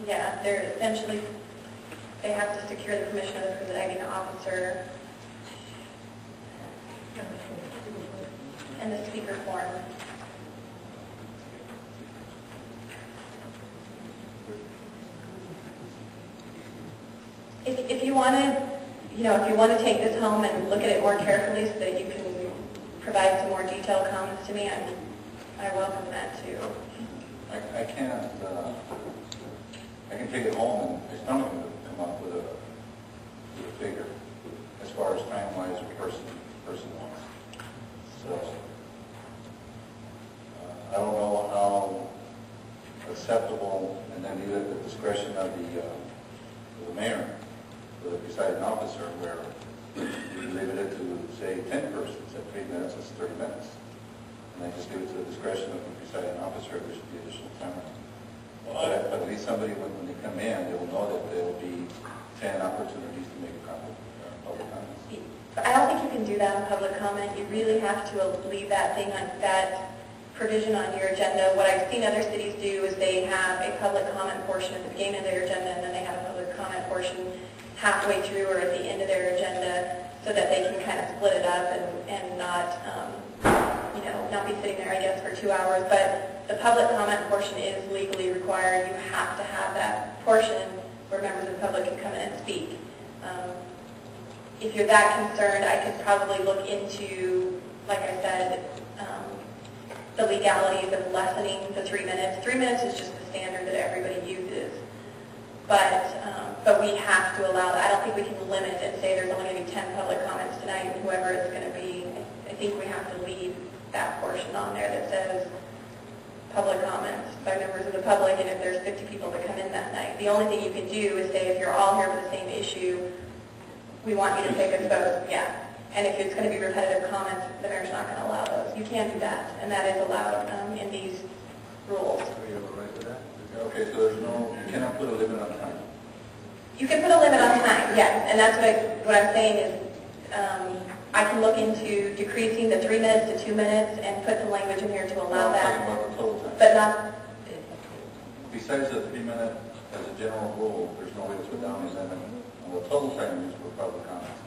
Yeah, they're essentially, they have to secure the permission of the presiding officer and the speaker form. If you wanted, if you want to take this home and look at it more carefully so that you can provide some more detailed comments to me, I welcome that too. I can't, I can take it home and it's not going to come up with a figure as far as time-wise person-wise. So, I don't know how acceptable, and then leave it at the discretion of the mayor, or the presiding officer, where you limit it to, say, 10 persons at 3 minutes, it's 30 minutes. And then just give it to the discretion of the presiding officer if there should be additional time. But at least somebody, when they come in, they will know that there will be 10 opportunities to make a comment, public comments. I don't think you can do that in public comment. You really have to leave that thing on that provision on your agenda. What I've seen other cities do is they have a public comment portion at the beginning of their agenda, and then they have a public comment portion halfway through or at the end of their agenda, so that they can kind of split it up and not, not be sitting there, I guess, for 2 hours. But the public comment portion is legally required. You have to have that portion where members of the public can come in and speak. If you're that concerned, I could probably look into, like I said, the legalities of lessening the 3 minutes. 3 minutes is just the standard that everybody uses. But we have to allow that. I don't think we can limit and say there's only going to be 10 public comments tonight, and whoever it's going to be. I think we have to leave that portion on there that says public comments by members of the public, and if there's 50 people that come in that night. The only thing you can do is say if you're all here for the same issue, we want you to take a vote. Yeah. And if it's going to be repetitive comments, the mayor's not going to allow those. You can do that, and that is allowed in these rules. We have a right to that? Okay, so there's no, you cannot put a limit on time. You can put a limit on time, yes, and that's what I'm saying is I can look into decreasing the 3 minutes to 2 minutes and put some language in here to allow that, but not. Besides the 3 minute, as a general rule, there's no way to put down a limit on the total time used for public comments.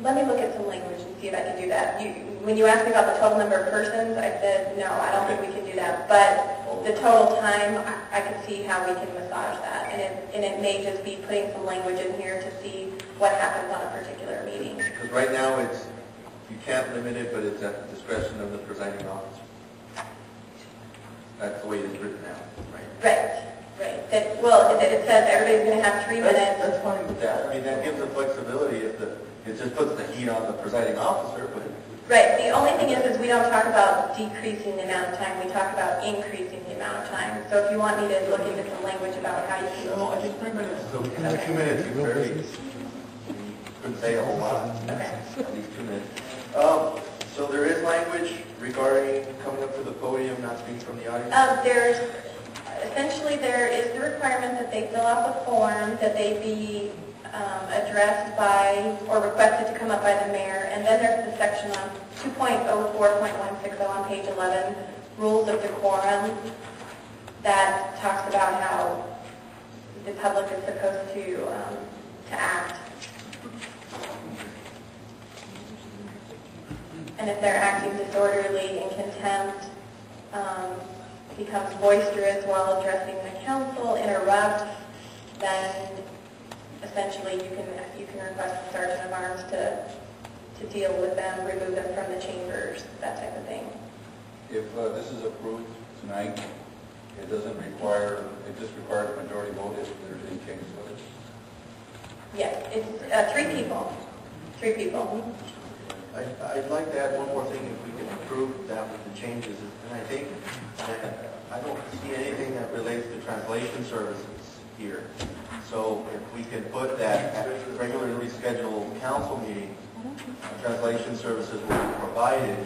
Let me look at some language and see if I can do that. When you asked me about the total number of persons, I said, no, I don't think we can do that. But the total time, I can see how we can massage that. And it may just be putting some language in here to see what happens on a particular meeting. Because right now, you can't limit it, but it's at the discretion of the presiding officer. That's the way it is written now, right? Right. It says everybody's going to have 3 minutes. That's fine with that. I mean, that gives the flexibility it just puts the heat on the presiding officer, but... Right. The only thing is we don't talk about decreasing the amount of time. We talk about increasing the amount of time. So if you want me to look into some language about how you can... No, I think 3 minutes is okay. 2 minutes is very... You couldn't say a whole lot. Okay. At least 2 minutes. So there is language regarding coming up to the podium, not speaking from the audience? Essentially, there is the requirement that they fill out the form, that they be addressed by or requested to come up by the mayor, and then there's the section on 2.04.160 on page 11, rules of decorum, that talks about how the public is supposed to act. And if they're acting disorderly, in contempt, becomes boisterous while addressing the council, interrupt, then essentially you can request the sergeant of arms to deal with them, remove them from the chambers, that type of thing. If this is approved tonight, it doesn't require, it just requires a majority vote if there's any changes with it? Yes, it's 3 people. 3 people. I'd like to add one more thing, if we can approve that with the changes. And I think I don't see anything that relates to translation services here. So if we can put that at a regularly scheduled council meeting, translation services will be provided.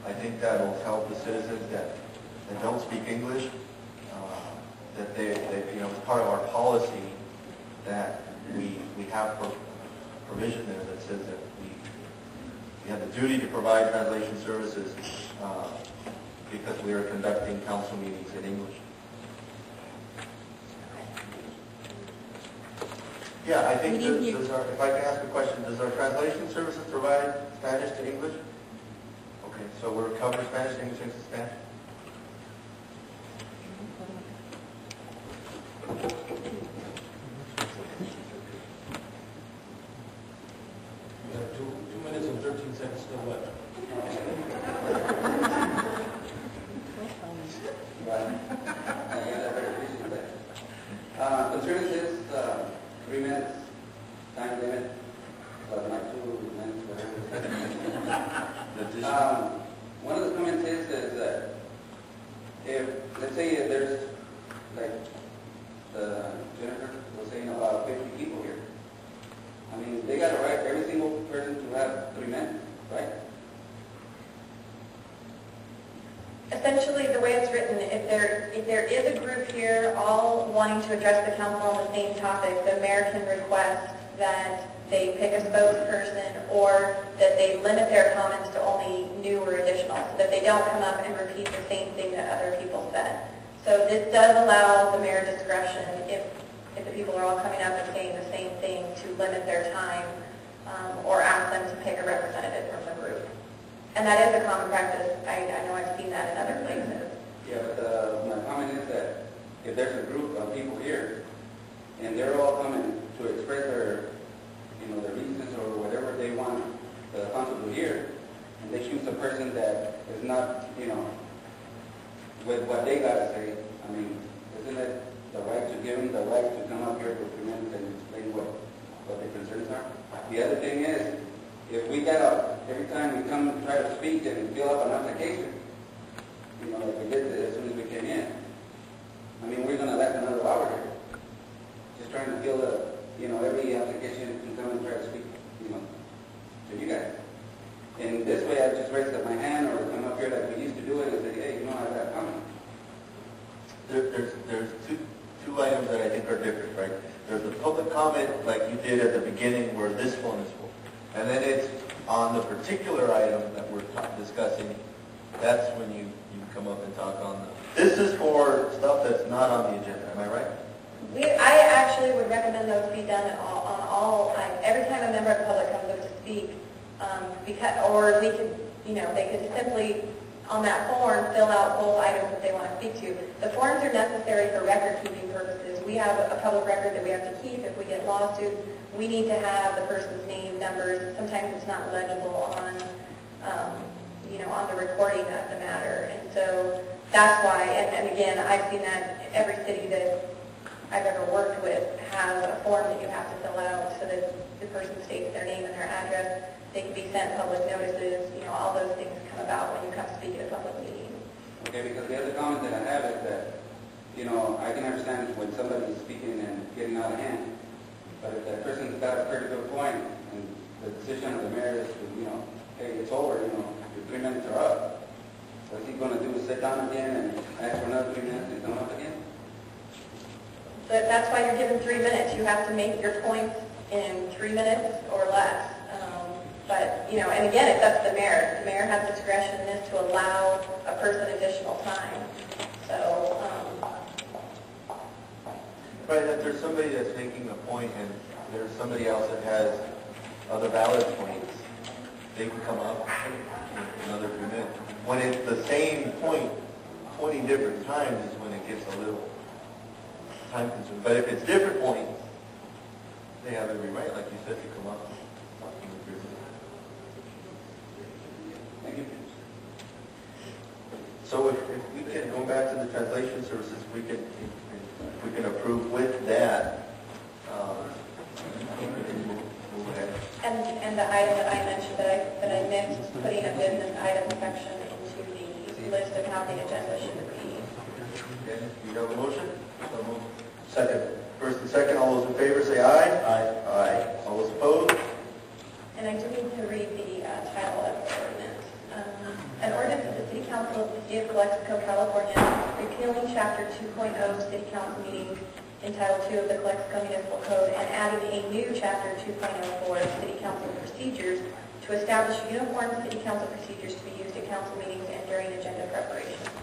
I think that will help the citizens that don't speak English, that they it's part of our policy that we have provision there that says that we have the duty to provide translation services because we are conducting council meetings in English. Yeah, I think, if I can ask a question, does our translation services provide Spanish to English? Okay, so we're covering Spanish, English, and Spanish? We have 2 minutes and 13 seconds still left. Concerning this 3 minutes time limit, but not 2 minutes, whatever. One of the comments is that if, let's say there's, like Jennifer was saying, about 50 people here. I mean, they got a right, every single person to have 3 minutes, right? Essentially, the way it's written, if there is a group here all wanting to address the council on the same topic, the mayor can request that they pick a spokesperson or that they limit their comments to only new or additional, so that they don't come up and repeat the same thing that other people said. So this does allow the mayor discretion if the people are all coming up and saying the same thing to limit their time or ask them to pick a representative from the group. And that is a common practice. I know I've seen that in other places. Yeah, but my comment is that if there's a group of people here and they're all coming to express their, their reasons or whatever they want the council to hear, and they choose a person that is not, with what they got to say, I mean, isn't it the right to give them the right to come up here for 3 minutes and explain what their concerns are? The other thing is, if we got every time we come and try to speak and fill up an application, like we did as soon as we came in, I mean, we're going to last another hour here. Just trying to fill up, every application and come and try to speak, to you guys. And this way, I just raise up my hand or come up here like we used to do it and say, hey, I got a comment. There's two items that I think are different, right? There's the public comment, like you did at the beginning, where this one is full. And then it's on the particular item that we're discussing, that's when you come up and talk on the... This is for stuff that's not on the agenda, am I right? I actually would recommend those be done on all times. Every time a member of the public comes up to speak, or we could, they could simply, on that form, fill out both items that they want to speak to. The forms are necessary for record-keeping purposes. We have a public record that we have to keep. If we get lawsuits, we need to have the person's name, numbers. Sometimes it's not legible on, on the recording of the matter. And so that's why, and again, I've seen that every city that I've ever worked with has a form that you have to fill out so that the person states their name and their address. They can be sent public notices. All those things come about when you come speak at a public meeting. Okay, because the other comment that I have is that, I can understand when somebody's speaking and getting out of hand, but if that person's got a pretty good point and the decision of the mayor is to, hey, it's over, your 3 minutes are up, what's he going to do is sit down again and ask for another 3 minutes and come up again? But that's why you're given 3 minutes. You have to make your points in 3 minutes or less. But, and again, it's up to the mayor. The mayor has discretion in this to allow a person additional time. So, Right, if there's somebody that's making a point and there's somebody else that has other valid points, they can come up in another 3 minutes. When it's the same point 20 different times is when it gets a little time consuming. But if it's different points, they have every right, like you said, to come up. Thank you. So if we can go back to the translation services, we can approve with that. We can move ahead. and the item that I mentioned that I mixed, putting a business item section into the list of how the agenda should be. Okay, you have a motion? Second. First and second, all those in favor say aye. Aye. Aye. All those opposed? And I do need to read the title of the ordinance. An ordinance of the City Council of the City of Calexico, California, repealing Chapter 2.0 City Council meetings entitled 2 of the Calexico Municipal Code and adding a new Chapter 2.04 City Council procedures to to establish uniform city council procedures to be used at council meetings and during agenda preparation.